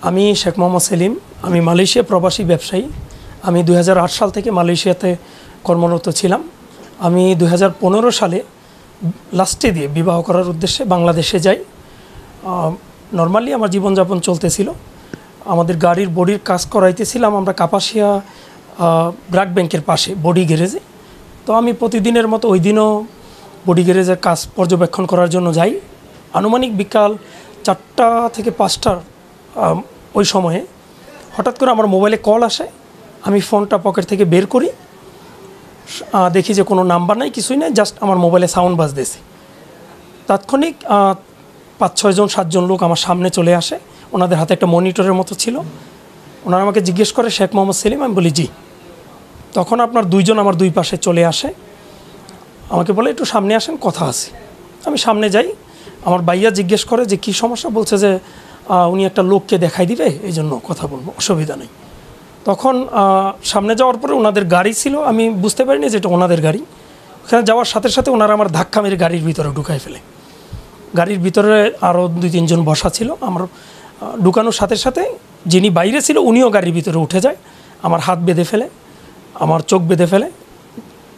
আমি শেখ মোহাম্মদ সেলিম। আমি মালয়েশিয়া প্রবাসী ব্যবসায়ী। আমি 2008 সাল থেকে মালয়েশিয়াতে কর্মরত ছিলাম। আমি 2015 সালে লাস্টে দিয়ে বিবাহ করার উদ্দেশ্যে বাংলাদেশে যাই। নর্মালি আমার জীবনযাপন চলতেছিল। আমাদের গাড়ির বডির কাজ করাইতেছিলাম আমরা কাপাসিয়া ব্র্যাক ব্যাংকের পাশে বডি গ্যারেজে। তো আমি প্রতিদিনের মতো ওই দিনও বডি গ্যারেজের কাজ পর্যবেক্ষণ করার জন্য যাই। আনুমানিক বিকাল 4টা থেকে 5টার ওই সময়ে হঠাৎ করে আমার মোবাইলে কল আসে। আমি ফোনটা পকেট থেকে বের করি, দেখি যে কোনো নাম্বার নাই, কিছুই নাই, জাস্ট আমার মোবাইলে সাউন্ড বাজতেছে। তাৎক্ষণিক 5-6 জন 7 জন লোক আমার সামনে চলে আসে। ওনাদের হাতে একটা মনিটরের মতো ছিল। ওনারা আমাকে জিজ্ঞেস করে শেখ মোহাম্মদ সেলিম? আমি বলি জি। তখন আপনার 2 জন আমার 2 পাশে চলে আসে, আমাকে বলে একটু সামনে আসেন, কথা আছে। আমি সামনে যাই। আমার ভাইয়া জিজ্ঞেস করে যে কী সমস্যা? বলছে যে উনি একটা লোককে দেখাই দিবে, এই জন্য কথা বলবো, অসুবিধা নেই। তখন সামনে যাওয়ার পরে ওনাদের গাড়ি ছিল, আমি বুঝতে পারিনি যে এটা ওনাদের গাড়ি। ওখানে যাওয়ার সাথে সাথে ওনারা আমার ধাক্কা মেরে গাড়ির ভিতরে ঢুকাই ফেলে। গাড়ির ভিতরে আরও 2-3 জন বসা ছিল। আমার ঢুকানোর সাথে সাথে যিনি বাইরে ছিল উনিও গাড়ির ভিতরে উঠে যায়। আমার হাত বেঁধে ফেলে, আমার চোখ বেঁধে ফেলে।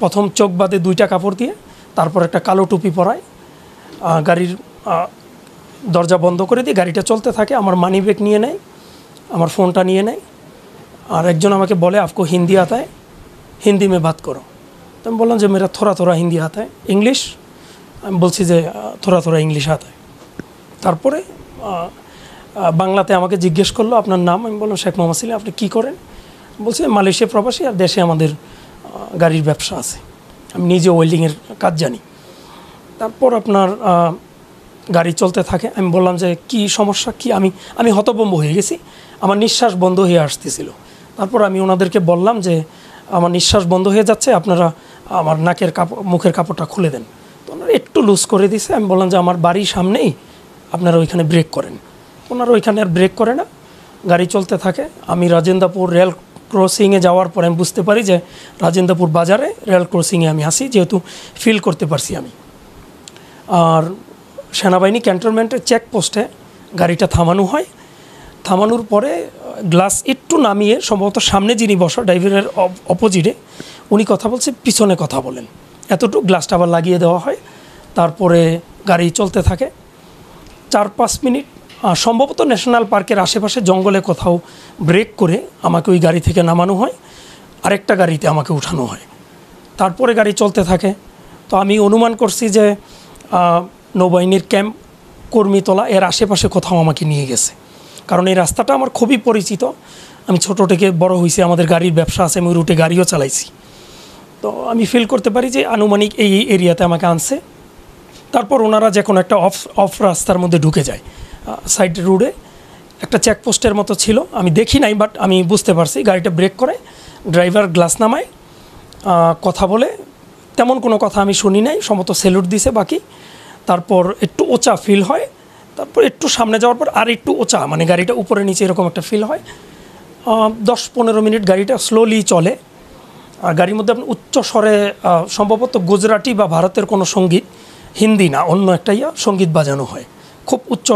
প্রথম চোখ বাঁধে 2টা কাপড় দিয়ে, তারপর একটা কালো টুপি পরায়। গাড়ির দরজা বন্ধ করে দিয়ে গাড়িটা চলতে থাকে। আমার মানি ব্যাগ নিয়ে নেয়, আমার ফোনটা নিয়ে নেয়। আর একজন আমাকে বলে আপকো হিন্দি আতা হ্যায়, হিন্দি মে বাত করো। তো আমি বললাম যে মেরা থোড়া থোড়া হিন্দি আতা হ্যায়। ইংলিশ? আমি বলছি যে থোড়া থোড়া ইংলিশ আতা হ্যায়। তারপরে বাংলাতে আমাকে জিজ্ঞেস করলো আপনার নাম। আমি বললাম শেখ মোহাম্মদ সেলিম। আপনি কী করেন? বলছে মালয়েশিয়া প্রবাসী, আর দেশে আমাদের গাড়ির ব্যবসা আছে, আমি নিজে ওয়েল্ডিংয়ের কাজ জানি। তারপর আপনার গাড়ি চলতে থাকে। আমি বললাম যে কি সমস্যা, কি? আমি হতভম্ব হয়ে গেছি, আমার নিঃশ্বাস বন্ধ হয়ে আসতেছিল। তারপর আমি ওনাদেরকে বললাম যে আমার নিঃশ্বাস বন্ধ হয়ে যাচ্ছে, আপনারা আমার নাকের কাপড়, মুখের কাপড়টা খুলে দেন। তো ওনারা একটু লুজ করে দিছে। আমি বললাম যে আমার বাড়ির সামনেই, আপনারা ওইখানে ব্রেক করেন। ওনারা ওইখানে আর ব্রেক করে না, গাড়ি চলতে থাকে। আমি রাজেন্দ্রপুর রেল ক্রসিংয়ে যাওয়ার পরে আমি বুঝতে পারি যে রাজেন্দ্রপুর বাজারে রেল ক্রসিংয়ে আমি আসি, যেহেতু ফিল করতে পারছি আমি। আর সেনাবাহিনী ক্যান্টনমেন্টের চেকপোস্টে গাড়িটা থামানো হয়। থামানোর পরে গ্লাস একটু নামিয়ে, সম্ভবত সামনে যিনি বসা ড্রাইভারের অপোজিটে, উনি কথা বলছে, পিছনে কথা বলেন, এতটুকু গ্লাসটা আবার লাগিয়ে দেওয়া হয়। তারপরে গাড়ি চলতে থাকে 4-5 মিনিট। সম্ভবত ন্যাশনাল পার্কের আশেপাশে জঙ্গলে কোথাও ব্রেক করে আমাকে ওই গাড়ি থেকে নামানো হয়, আরেকটা গাড়িতে আমাকে উঠানো হয়। তারপরে গাড়ি চলতে থাকে। তো আমি অনুমান করছি যে নৌবাহিনীর ক্যাম্প কর্মীতলা এর আশেপাশে কোথাও আমাকে নিয়ে গেছে, কারণ এই রাস্তাটা আমার খুবই পরিচিত। আমি ছোটো থেকে বড় হয়েছি, আমাদের গাড়ির ব্যবসা আছে, আমি রুটে গাড়িও চালাইছি। তো আমি ফিল করতে পারি যে আনুমানিক এই এরিয়াতে আমাকে আনছে। তারপর ওনারা যে কোনো একটা অফ রাস্তার মধ্যে ঢুকে যায়। সাইড রোডে একটা চেকপোস্টের মতো ছিল, আমি দেখি নাই, বাট আমি বুঝতে পারছি। গাড়িটা ব্রেক করে ড্রাইভার গ্লাস নামায়, কথা বলে, তেমন কোনো কথা আমি শুনি নাই, সম্ভবত স্যালুট দিছে বাকি। তারপর একটু উঁচা ফিল হয়। তারপর একটু সামনে যাওয়ার পর আর একটু উঁচা, মানে গাড়িটা উপরে নিচে এরকম একটা ফিল হয়। 10-15 মিনিট গাড়িটা স্লোলি চলে। আর গাড়ির মধ্যে আপনি উচ্চ স্বরে, সম্ভবত গুজরাটি বা ভারতের কোনো সঙ্গীত, হিন্দি না অন্য একটা সঙ্গীত বাজানো হয় খুব উচ্চ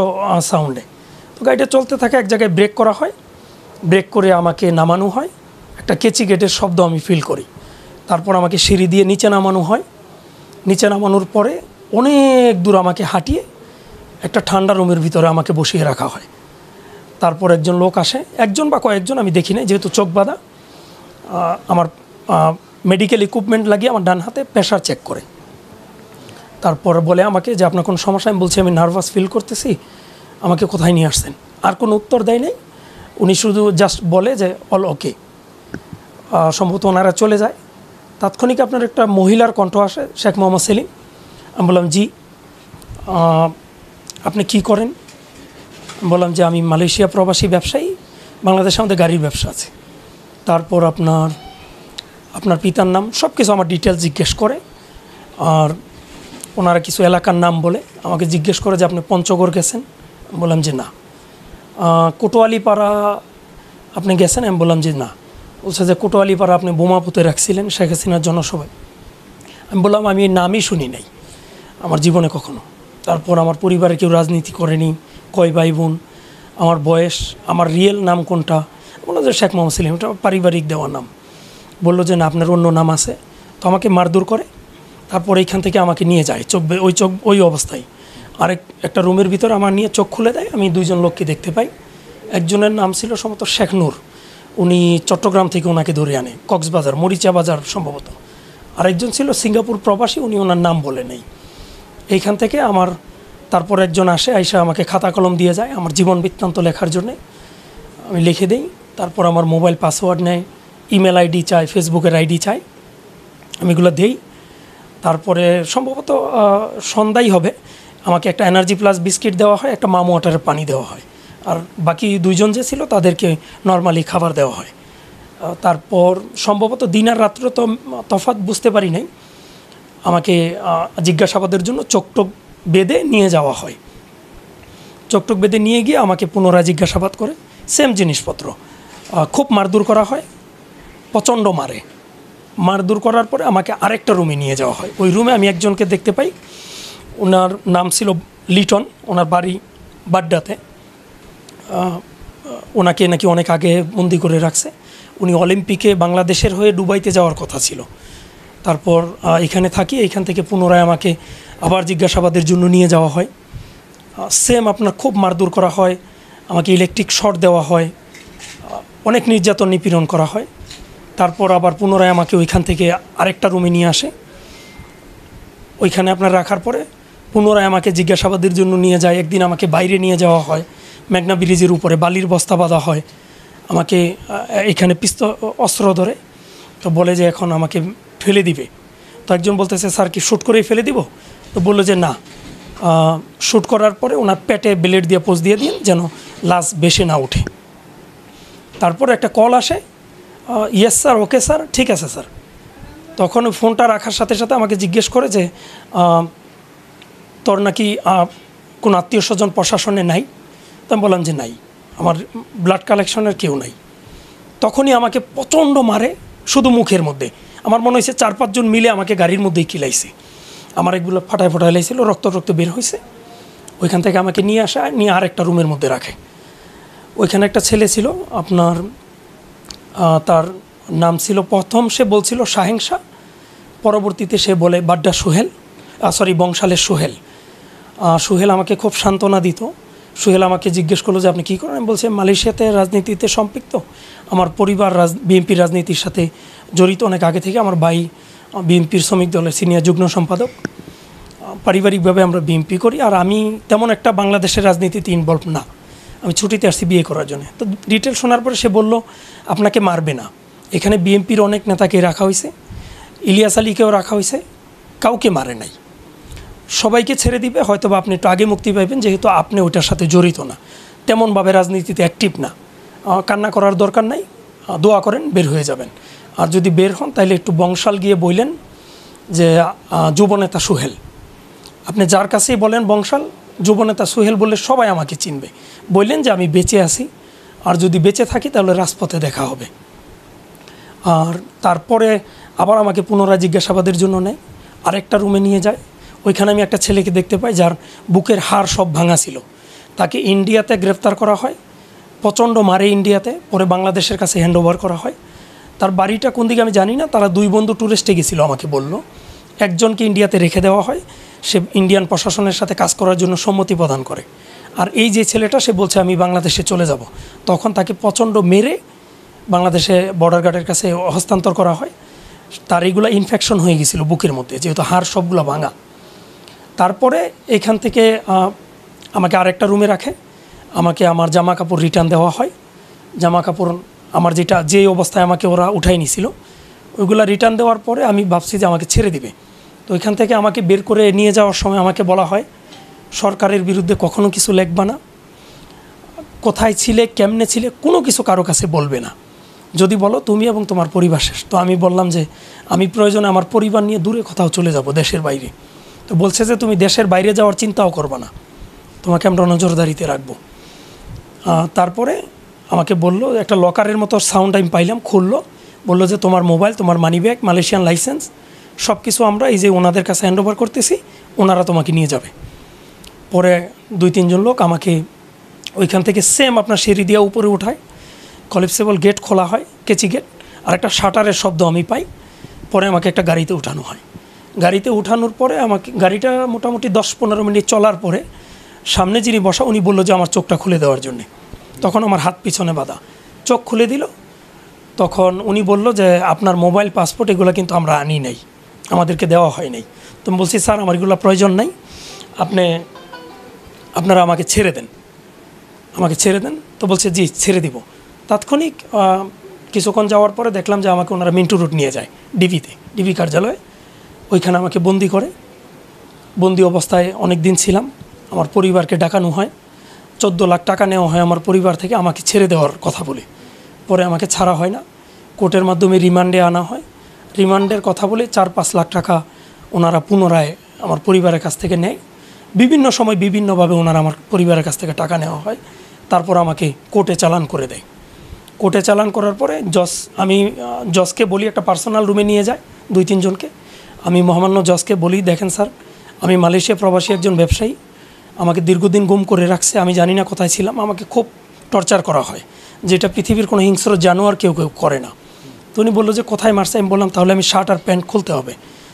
সাউন্ডে। তো গাড়িটা চলতে থাকে, এক জায়গায় ব্রেক করা হয়। ব্রেক করে আমাকে নামানো হয়, একটা কেচি গেটের শব্দ আমি ফিল করি। তারপর আমাকে সিঁড়ি দিয়ে নিচে নামানো হয়। নিচে নামানোর পরে অনেক দূর আমাকে হাঁটিয়ে একটা ঠান্ডা রুমের ভিতরে আমাকে বসিয়ে রাখা হয়। তারপর একজন লোক আসে, একজন বা কয়েকজন আমি দেখি নাই, যেহেতু চোখ বাঁধা। আমার মেডিকেল ইকুইপমেন্ট লাগিয়ে আমার ডান হাতে প্রেশার চেক করে। তারপর বলে আমাকে যে আপনার কোনো সমস্যা? আমি বলছি আমি নার্ভাস ফিল করতেছি, আমাকে কোথায় নিয়ে আসছেন? আর কোনো উত্তর দেয় নাই। উনি শুধু জাস্ট বলে যে অল ওকে। সম্ভবত ওনারা চলে যায়। তাৎক্ষণিক আপনার একটা মহিলার কণ্ঠ আসে, শেখ মোহাম্মদ সেলিম। আমি বললাম জি। আপনি কি করেন? বললাম যে আমি মালয়েশিয়া প্রবাসী ব্যবসায়ী, বাংলাদেশে আমাদের গাড়ির ব্যবসা আছে। তারপর আপনার পিতার নাম, সব কিছু আমার ডিটেলস জিজ্ঞেস করে। আর ওনারা কিছু এলাকার নাম বলে আমাকে জিজ্ঞেস করে যে আপনি পঞ্চগড় গেছেন? বললাম যে না। কোটোয়ালিপাড়া আপনি গেছেন? আমি বললাম যে না। বলছে যে কোটোয়ালিপাড়া আপনি বোমা পুঁতে রাখছিলেন শেখ হাসিনার জনসভায়। আমি বললাম আমি এই নামই শুনি নাই আমার জীবনে কখনো। তারপর আমার পরিবারে কেউ রাজনীতি করেনি, কয় ভাই বোন, আমার বয়স, আমার রিয়েল নাম কোনটা। বললো যে শেখ মোহাম্মদ সেলিম, এটা পারিবারিক দেওয়া নাম। বললো যে না, আপনার অন্য নাম আছে। তো আমাকে মারধর করে, তারপর এইখান থেকে আমাকে নিয়ে যায় ওই অবস্থায় একটা রুমের ভিতরে আমার নিয়ে চোখ খুলে দেয়। আমি দুইজন লোককে দেখতে পাই। একজনের নাম ছিল সম্ভবত শেখ নূর, উনি চট্টগ্রাম থেকে ওনাকে ধরে আনে, কক্সবাজার মরিচা বাজার সম্ভবত। আরেকজন ছিল সিঙ্গাপুর প্রবাসী, উনি ওনার নাম বলে নেই। এইখান থেকে তারপর একজন আসে, আইসা আমাকে খাতা কলম দিয়ে যায় আমার জীবন বৃত্তান্ত লেখার জন্যে। আমি লিখে দিই। তারপর আমার মোবাইল পাসওয়ার্ড নেয়, ইমেল আইডি চায়, ফেসবুকের আইডি চায়, আমি এগুলো দিই। তারপরে সম্ভবত সন্ধ্যাই হবে, আমাকে একটা এনার্জি প্লাস বিস্কিট দেওয়া হয়, একটা মাম ওয়াটারের পানি দেওয়া হয়, আর বাকি দুইজন যে ছিল তাদেরকে নর্মালি খাবার দেওয়া হয়। তারপর সম্ভবত দিন আর রাত্র তো তফাৎ বুঝতে পারি নাই, আমাকে জিজ্ঞাসাবাদের জন্য চোখটোক বেঁধে নিয়ে যাওয়া হয়। চোখটোক বেঁধে নিয়ে গিয়ে আমাকে পুনরায় জিজ্ঞাসাবাদ করে, সেম জিনিসপত্র। খুব মারধর করা হয়, প্রচণ্ড মারধর করার পরে আমাকে আরেকটা রুমে নিয়ে যাওয়া হয়। ওই রুমে আমি একজনকে দেখতে পাই, ওনার নাম ছিল লিটন, ওনার বাড়ি বাড্ডাতে। ওনাকে নাকি অনেক আগে বন্দি করে রাখছে। উনি অলিম্পিকে বাংলাদেশের হয়ে দুবাইতে যাওয়ার কথা ছিল। তারপর এখানে থাকি, এইখান থেকে পুনরায় আমাকে আবার জিজ্ঞাসাবাদের জন্য নিয়ে যাওয়া হয়। সেম আপনার খুব মারধর করা হয়, আমাকে ইলেকট্রিক শর্ট দেওয়া হয়, অনেক নির্যাতন নিপীড়ন করা হয়। তারপর আবার পুনরায় আমাকে ওইখান থেকে আরেকটা রুমে নিয়ে আসে। ওইখানে আপনার রাখার পরে পুনরায় আমাকে জিজ্ঞাসাবাদের জন্য নিয়ে যায়। একদিন আমাকে বাইরে নিয়ে যাওয়া হয়, মেঘনা ব্রিজের উপরে বালির বস্তা বাঁধা হয়। আমাকে এখানে অস্ত্র ধরে, তো বলে যে এখন আমাকে ফেলে দিবে। তো একজন বলতেছে স্যার কি শ্যুট করেই ফেলে দিব? তো বললো যে না, শ্যুট করার পরে ওনার পেটে ব্লেড দিয়ে পোজ দিয়ে দিন যেন লাশ বেশি না ওঠে। তারপর একটা কল আসে, ইয়েস স্যার, ওকে স্যার, ঠিক আছে স্যার। তখন ফোনটা রাখার সাথে সাথে আমাকে জিজ্ঞেস করে যে তোর নাকি কোনো আত্মীয় স্বজন প্রশাসনে নাই? তো আমি বললাম যে নাই, আমার ব্লাড কালেকশনের কেউ নাই। তখনই আমাকে প্রচণ্ড মারে, শুধু মুখের মধ্যে। আমার মনে হয়েছে 4-5 জন মিলে আমাকে গাড়ির মধ্যেই কিলাইছে। আমার এগুলো ফাটায় লাইছিল, রক্ত বের হয়েছে। ওইখান থেকে আমাকে নিয়ে আরেকটা রুমের মধ্যে রাখে। ওইখানে একটা ছেলে ছিল আপনার, তার নাম ছিল, প্রথম সে বলছিল শাহেং শাহ, পরবর্তীতে সে বলে বাড্ডা সোহেল, বংশালের সোহেল। সোহেল আমাকে খুব সান্ত্বনা দিত। সোহেল আমাকে জিজ্ঞেস করলো যে আপনি কী করেন? আমি বলছি মালয়েশিয়াতে রাজনীতিতে সম্পৃক্ত, আমার পরিবার বিএনপির রাজনীতির সাথে জড়িত অনেক আগে থেকে। আমার ভাই বিএনপির শ্রমিক দলের সিনিয়র যুগ্ম সম্পাদক, পারিবারিকভাবে আমরা বিএনপি করি। আর আমি তেমন একটা বাংলাদেশের রাজনীতিতে ইনভলভ না, আমি ছুটিতে আসছি বিয়ে করার জন্য। তো ডিটেল শোনার পরে সে বলল আপনাকে মারবে না, এখানে বিএনপির অনেক নেতাকে রাখা হয়েছে, ইলিয়াস আলীকেও রাখা হয়েছে, কাউকে মারে নাই, সবাইকে ছেড়ে দিবে, হয়তো বা আপনি একটু আগে মুক্তি পাইবেন, যেহেতু আপনি ওইটার সাথে জড়িত না, তেমনভাবে রাজনীতিতে অ্যাক্টিভ না, কান্না করার দরকার নাই, দোয়া করেন বের হয়ে যাবেন। আর যদি বের হন তাহলে একটু বংশাল গিয়ে বললেন যে যুবনেতা সোহেল, আপনি যার কাছেই বলেন বংশাল যুবনেতা সোহেল বললে সবাই আমাকে চিনবে, বললেন যে আমি বেঁচে আছি, আর যদি বেঁচে থাকি তাহলে রাজপথে দেখা হবে। আর তারপরে আবার আমাকে পুনরায় জিজ্ঞাসাবাদের জন্য নেয়, আরেকটা রুমে নিয়ে যায়। ওইখানে আমি একটা ছেলেকে দেখতে পাই যার বুকের হাড় সব ভাঙা ছিল। তাকে ইন্ডিয়াতে গ্রেফতার করা হয়, প্রচণ্ড মারে ইন্ডিয়াতে, পরে বাংলাদেশের কাছে হ্যান্ডওভার করা হয়। তার বাড়িটা কোন দিকে আমি জানি না, তারা 2 বন্ধু ট্যুরিস্টে গেছিলো, আমাকে বলল। একজনকে ইন্ডিয়াতে রেখে দেওয়া হয়, সে ইন্ডিয়ান প্রশাসনের সাথে কাজ করার জন্য সম্মতি প্রদান করে। আর এই যে ছেলেটা, সে বলছে আমি বাংলাদেশে চলে যাব। তখন তাকে প্রচণ্ড মেরে বাংলাদেশে বর্ডার গার্ডের কাছে হস্তান্তর করা হয়। তার এইগুলো ইনফেকশন হয়ে গেছিলো বুকের মধ্যে, যেহেতু হাড় সবগুলো ভাঙা। তারপরে এখান থেকে আমাকে আরেকটা রুমে রাখে, আমাকে আমার জামা কাপড় রিটার্ন দেওয়া হয়। জামা কাপড় আমার যে অবস্থায় আমাকে ওরা উঠাই নিছিল, ওইগুলো রিটার্ন দেওয়ার পরে আমি ভাবছি যে আমাকে ছেড়ে দিবে। তো ওইখান থেকে আমাকে বের করে নিয়ে যাওয়ার সময় আমাকে বলা হয় সরকারের বিরুদ্ধে কখনো কিছু লিখবা না, কোথায় ছিলে, কেমনে ছিলে, কোনো কিছু কারো কাছে বলবে না, যদি বলো তুমি এবং তোমার পরিবার শেষ। তো আমি বললাম যে আমি প্রয়োজনে আমার পরিবার নিয়ে দূরে কোথাও চলে যাব, দেশের বাইরে। তো বলছে যে তুমি দেশের বাইরে যাওয়ার চিন্তাও করবা না, তোমাকে আমরা নজরদারিতে রাখবো। তারপরে আমাকে বললো, একটা লকারের মতো সাউন্ড আমি পাইলাম, খুললো, বললো যে তোমার মোবাইল, তোমার মানি ব্যাগ, মালয়েশিয়ান লাইসেন্স সব কিছু আমরা এই যে ওনাদের কাছে হ্যান্ডওভার করতেছি, ওনারা তোমাকে নিয়ে যাবে। পরে 2-3 জন লোক আমাকে ওইখান থেকে সেম আপনার সিঁড়ি দিয়ে উপরে উঠায়, কলিপসেবল গেট খোলা হয়, কেচি গেট, আর একটা শাটারের শব্দ আমি পাই। পরে আমাকে একটা গাড়িতে উঠানো হয়। গাড়িতে উঠানোর পরে আমাকে গাড়িটা মোটামুটি 10-15 মিনিট চলার পরে সামনে যিনি বসা উনি বললো যে আমার চোখটা খুলে দেওয়ার জন্যে। তখন আমার হাত পিছনে বাঁধা, চোখ খুলে দিল। তখন উনি বলল যে আপনার মোবাইল, পাসপোর্ট এগুলো কিন্তু আমরা আনি নাই, আমাদেরকে দেওয়া হয় নাই। তো আমি বলছি স্যার আমার এগুলো প্রয়োজন নাই, আপনারা আমাকে ছেড়ে দেন, আমাকে ছেড়ে দেন। তো বলছে জি ছেড়ে দিব। তাৎক্ষণিক কিছুক্ষণ যাওয়ার পরে দেখলাম যে আমাকে ওনারা মিন্টু রোড নিয়ে যায়, ডিবি কার্যালয়ে। ওইখানে আমাকে বন্দি করে। বন্দি অবস্থায় অনেক দিন ছিলাম। আমার পরিবারকে ডাকানো হয়, 14 লাখ টাকা নেওয়া হয় আমার পরিবার থেকে আমাকে ছেড়ে দেওয়ার কথা বলে। পরে আমাকে ছাড়া হয় না, কোর্টের মাধ্যমে রিমান্ডে আনা হয়। রিমান্ডের কথা বলে 4-5 লাখ টাকা ওনারা পুনরায় আমার পরিবারের কাছ থেকে নেয়। বিভিন্ন সময় বিভিন্নভাবে ওনারা আমার পরিবারের কাছ থেকে টাকা নেওয়া হয়। তারপর আমাকে কোর্টে চালান করে দেয়। কোর্টে চালান করার পরে আমি জজকে বলি একটা পার্সোনাল রুমে নিয়ে যায় 2-3 জনকে। আমি মহামান্য জজকে বলি দেখেন স্যার, আমি মালয়েশিয়া প্রবাসী একজন ব্যবসায়ী, আমাকে দীর্ঘদিন গুম করে রাখছে, আমি জানি না কোথায় ছিলাম, আমাকে খুব টর্চার করা হয়, যেটা পৃথিবীর কোনো হিংস্র জানোয়ার কেউ করে না। তো উনি বললো যে কোথায় মারছে। আমি বললাম তাহলে আমি শার্ট আর প্যান্ট খুলতে হবে।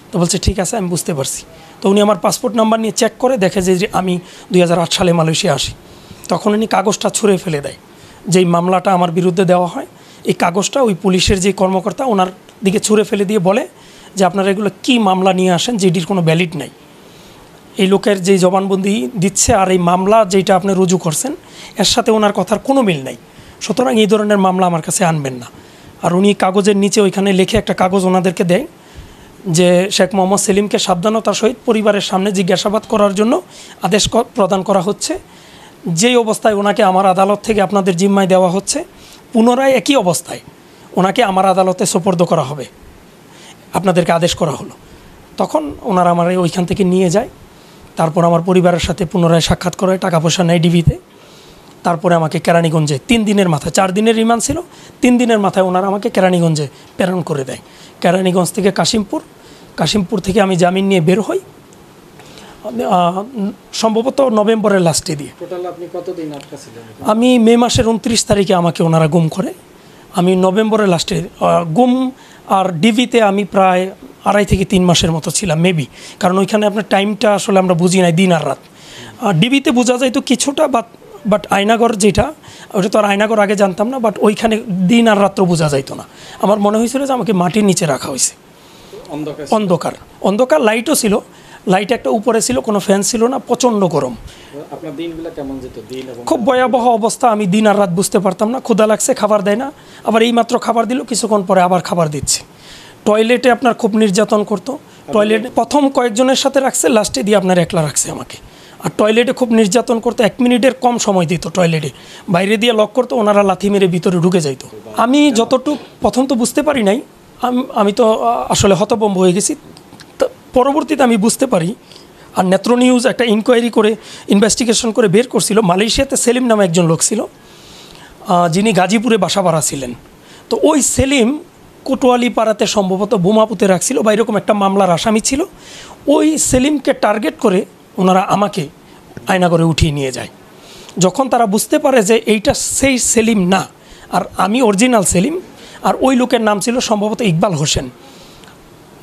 তো বলছে ঠিক আছে, আমি বুঝতে পারছি। তো উনি আমার পাসপোর্ট নাম্বার নিয়ে চেক করে দেখে যে আমি 2008 সালে মালয়েশিয়া আসি। তখন উনি কাগজটা ছুঁড়ে ফেলে দেয়, যেই মামলাটা আমার বিরুদ্ধে দেওয়া হয় এই কাগজটা ওই পুলিশের যে কর্মকর্তা ওনার দিকে ছুঁড়ে ফেলে দিয়ে বলে যে আপনারা এগুলো কী মামলা নিয়ে আসেন যেটির কোনো ভ্যালিড নাই। এই লোকের যেই জবানবন্দি দিচ্ছে আর এই মামলা যেটা আপনি রুজু করছেন এর সাথে ওনার কথার কোনো মিল নাই, সুতরাং এই ধরনের মামলা আমার কাছে আনবেন না। আর উনি কাগজের নিচে ওইখানে লিখে একটা কাগজ ওনাদেরকে দেয় যে শেখ মোহাম্মদ সেলিমকে সাবধানতার সহিত পরিবারের সামনে জিজ্ঞাসাবাদ করার জন্য আদেশ প্রদান করা হচ্ছে। যেই অবস্থায় ওনাকে আমার আদালত থেকে আপনাদের জিম্মায় দেওয়া হচ্ছে, পুনরায় একই অবস্থায় ওনাকে আমার আদালতে সোপর্দ করা হবে, আপনাদেরকে আদেশ করা হলো। তখন ওনারা আমার ওইখান থেকে নিয়ে যায়। তারপর আমার পরিবারের সাথে পুনরায় সাক্ষাৎ করে, টাকা পয়সা নেয় ডিবিতে। তারপরে আমাকে কেরানীগঞ্জে 3 দিনের মাথায়, 4 দিনের রিমান্ড ছিল, 3 দিনের মাথায় ওনারা আমাকে কেরানীগঞ্জে প্রেরণ করে দেয়। কেরানীগঞ্জ থেকে কাশিমপুর থেকে আমি জামিন নিয়ে বের হই সম্ভবত নভেম্বরের লাস্টে দিয়ে। টোটাল আপনি কতদিন আটকা ছিলেন? আমি মে মাসের 29 তারিখে আমাকে ওনারা গুম করে। আমি নভেম্বরের লাস্টে গুম, আর ডিবিতে আমি প্রায় 2.5 থেকে 3 মাসের মতো ছিলাম মেবি, কারণ ওইখানে আপনার টাইমটা আসলে আমরা বুঝি নাই, দিন আর রাত। ডিবিতে বোঝা যায় তো কিছুটা, বাট আয়নাগর যেটা, ওটা তো আর আয়নাগর আগে জানতাম না, বাট ওইখানে দিন আর রাত্র বোঝা যাইতো না। আমার মনে হয়েছিল যে আমাকে মাটির নিচে রাখা হয়েছে, অন্ধকার। লাইটও ছিল, লাইট একটা উপরে ছিল, কোনো ফ্যান ছিল না, প্রচণ্ড গরম। আপনার দিনগুলো কেমন যেত? খুব ভয়াবহ অবস্থা, আমি দিন আর রাত বুঝতে পারতাম না। ক্ষুধা লাগছে, খাবার দেয় না, আবার এইমাত্র খাবার দিল, কিছুক্ষণ পরে আবার খাবার দিচ্ছে। টয়লেটে আপনার খুব নির্যাতন করতো। টয়লেটে প্রথম কয়েকজনের সাথে রাখছে, লাস্টে দিয়ে আপনার একলা রাখছে আমাকে। আর টয়লেটে খুব নির্যাতন করতো, 1 মিনিটের কম সময় দিত টয়লেটে, বাইরে দিয়ে লক করতো, ওনারা লাথি মেরে ভিতরে ঢুকে যাইতো। আমি যতটুকু প্রথম তো বুঝতে পারি নাই, আমি তো আসলে হতভম্ব হয়ে গেছি। পরবর্তীতে আমি বুঝতে পারি, আর নেত্র নিউজ একটা ইনকোয়ারি করে ইনভেস্টিগেশন করে বের করছিল, মালয়েশিয়াতে সেলিম নামে একজন লোক ছিল, যিনি গাজীপুরে বাসা বাড়া ছিলেন। তো ওই সেলিম কোটোয়ালি পাড়াতে সম্ভবত বোমা পুঁতে রাখছিল বা এরকম একটা মামলার আসামি ছিল। ওই সেলিমকে টার্গেট করে ওনারা আমাকে আয়নাগরে উঠিয়ে নিয়ে যায়। যখন তারা বুঝতে পারে যে এইটা সেই সেলিম না, আর আমি অরিজিনাল সেলিম, আর ওই লোকের নাম ছিল সম্ভবত ইকবাল হোসেন,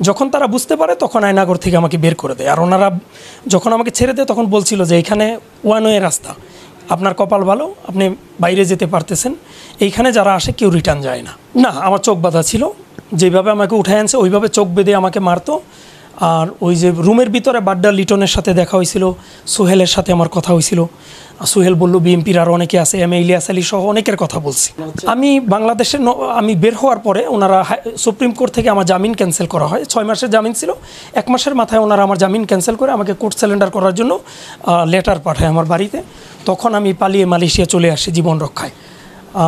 যখন তারা বুঝতে পারে তখন আয়নাগর থেকে আমাকে বের করে দেয়। আর ওনারা যখন আমাকে ছেড়ে দেয় তখন বলছিল যে এইখানে ওয়ান ওয়ে রাস্তা, আপনার কপাল ভালো, আপনি বাইরে যেতে পারতেছেন, এইখানে যারা আসে কেউ রিটার্ন যায় না। না, আমার চোখ বাঁধা ছিল, যেভাবে আমাকে উঠায় আনছে ওইভাবে চোখ বেঁধে আমাকে মারতো। আর ওই যে রুমের ভিতরে বাড্ডা লিটনের সাথে দেখা হয়েছিল, সোহেলের সাথে আমার কথা হয়েছিল। সোহেল বলল বিএমপির আর অনেকে আছে, এম এ ইলিয়াস আলী সহ অনেকের কথা বলছি। আমি বাংলাদেশের আমি বের হওয়ার পরে ওনারা সুপ্রিম কোর্ট থেকে আমার জামিন ক্যান্সেল করা হয়। 6 মাসের জামিন ছিল, 1 মাসের মাথায় ওনারা আমার জামিন ক্যান্সেল করে আমাকে কোর্ট সারেন্ডার করার জন্য লেটার পাঠায় আমার বাড়িতে। তখন আমি পালিয়ে মালয়েশিয়া চলে আসি জীবন রক্ষায়।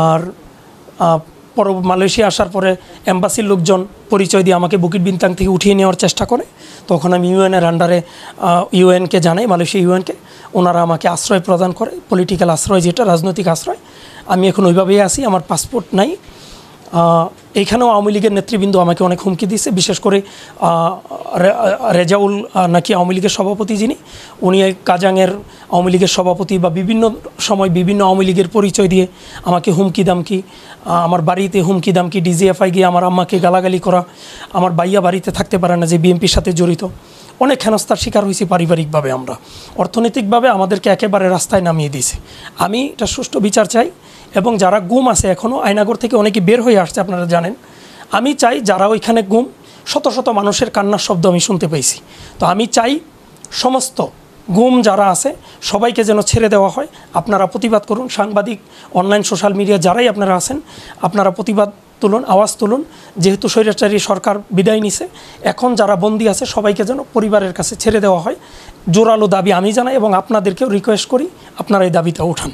আর মালয়েশিয়া আসার পরে এম্বাসির লোকজন পরিচয় দিয়ে আমাকে বুকিট বিনতাং থেকে উঠিয়ে নেওয়ার চেষ্টা করে। তখন আমি ইউএনের আন্ডারে ইউএনকে জানাই, মালয়েশিয়া ইউএনকে, ওনারা আমাকে আশ্রয় প্রদান করে, পলিটিক্যাল আশ্রয় যেটা, রাজনৈতিক আশ্রয়। আমি এখন ওইভাবেই আছি, আমার পাসপোর্ট নাই। এইখানেও আওয়ামী লীগের নেতৃবৃন্দ আমাকে অনেক হুমকি দিয়েছে, বিশেষ করে রেজাউল নাকি আওয়ামী লীগের সভাপতি, যিনি উনি কাজাংয়ের আওয়ামী লীগের সভাপতি, বা বিভিন্ন সময় বিভিন্ন আওয়ামী লীগের পরিচয় দিয়ে আমাকে হুমকি দামকি, আমার বাড়িতে হুমকি দামকি, ডিজিএফআই গিয়ে আমার আম্মাকে গালাগালি করা, আমার বাইয়া বাড়িতে থাকতে পারে না যে বিএনপির সাথে জড়িত। অনেক হেনস্থার শিকার হয়েছি পারিবারিকভাবে, আমরা অর্থনৈতিকভাবে আমাদেরকে একেবারে রাস্তায় নামিয়ে দিয়েছে। আমি এটা সুষ্ঠু বিচার চাই, এবং যারা গুম আছে এখনও আয়নাগর থেকে অনেকে বের হয়ে আসছে, আপনারা জানেন। আমি চাই যারা ওইখানে গুম, শত শত মানুষের কান্নার শব্দ আমি শুনতে পেয়েছি। তো আমি চাই সমস্ত গুম যারা আছে সবাইকে যেন ছেড়ে দেওয়া হয়। আপনারা প্রতিবাদ করুন, সাংবাদিক, অনলাইন সোশ্যাল মিডিয়া যারাই আপনারা আছেন, আপনারা প্রতিবাদ তুলুন, আওয়াজ তুলুন। যেহেতু স্বৈরাচারী সরকার বিদায় নিছে, এখন যারা বন্দী আছে সবাইকে যেন পরিবারের কাছে ছেড়ে দেওয়া হয়। জোরালো দাবি আমি জানাই, এবং আপনাদেরকেও রিকোয়েস্ট করি আপনারা এই দাবিটা উঠান।